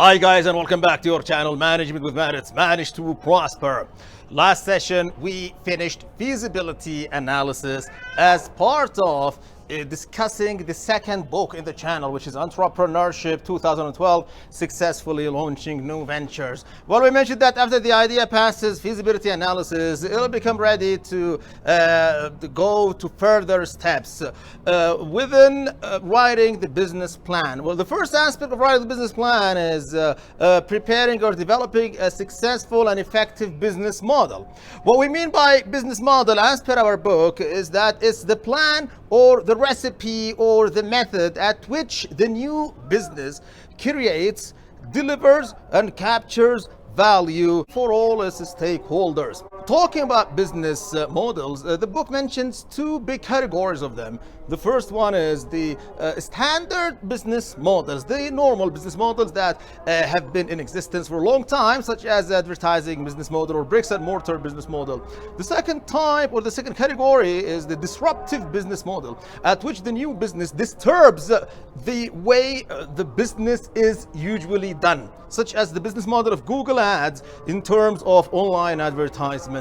Hi guys, and welcome back to your channel, Management with Merits, Manage to Prosper. Last session, we finished feasibility analysis as part of discussing the second book in the channel, which is Entrepreneurship 2012, Successfully Launching New Ventures. Well, we mentioned that after the idea passes feasibility analysis, it'll become ready to go to further steps within writing the business plan. Well, the first aspect of writing the business plan is preparing or developing a successful and effective business model. What we mean by business model, as per our book, is that it's the plan or the recipe or the method at which the new business creates, delivers, and captures value for all its stakeholders. Talking about business models, the book mentions two big categories of them. The first one is the standard business models, the normal business models that have been in existence for a long time, such as advertising business model or bricks and mortar business model. The second type, or the second category, is the disruptive business model, at which the new business disturbs the way the business is usually done, such as the business model of Google Ads in terms of online advertisements.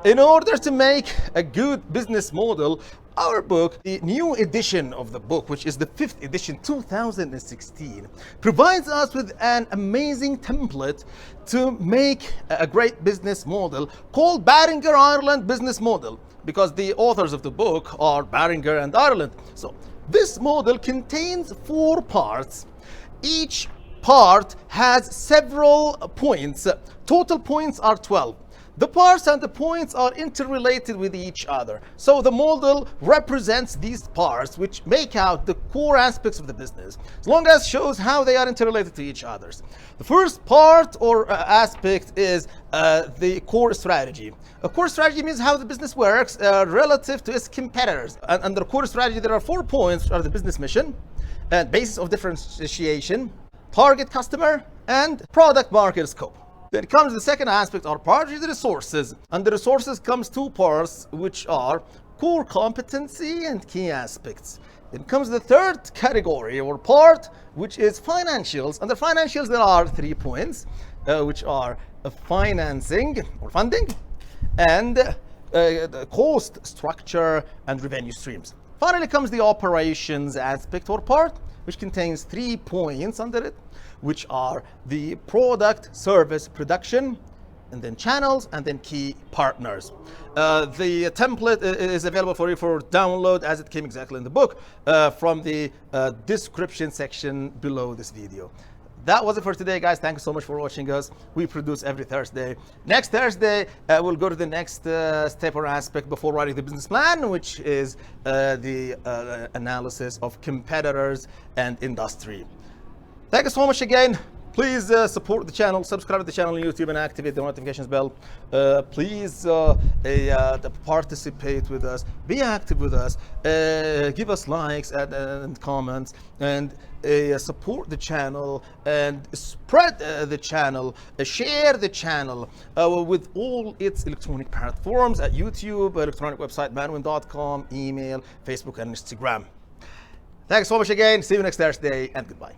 In order to make a good business model, our book, the new edition of the book, which is the 5th edition, 2016, provides us with an amazing template to make a great business model called Barringer Ireland Business Model, because the authors of the book are Barringer and Ireland. So this model contains 4 parts. Each part has several points. Total points are 12. The parts and the points are interrelated with each other. So the model represents these parts, which make out the core aspects of the business, as long as shows how they are interrelated to each other. The first part or aspect is the core strategy. A core strategy means how the business works relative to its competitors. And under the core strategy, there are 4 points, which are the business mission, basis of differentiation, target customer, and product market scope. Then comes the second aspect, or part of the resources. Under resources comes 2 parts, which are core competency and key aspects. Then comes the third category or part, which is financials. Under financials, there are 3 points, which are financing or funding, and the cost structure and revenue streams. Finally comes the operations aspect or part, which contains 3 points under it, which are the product, service, production, and then channels, and then key partners. The template is available for you for download, as it came exactly in the book, from the description section below this video. That was it for today, guys. Thank you so much for watching us. We produce every Thursday. Next Thursday, we'll go to the next step or aspect before writing the business plan, which is the analysis of competitors and industry. Thank you so much again. Please support the channel, subscribe to the channel on YouTube, and activate the notifications bell. Please participate with us, be active with us, give us likes and comments, and support the channel, and spread the channel, share the channel with all its electronic platforms at YouTube, electronic website, MANWIM.com, email, Facebook, and Instagram. Thanks so much again. See you next Thursday, and goodbye.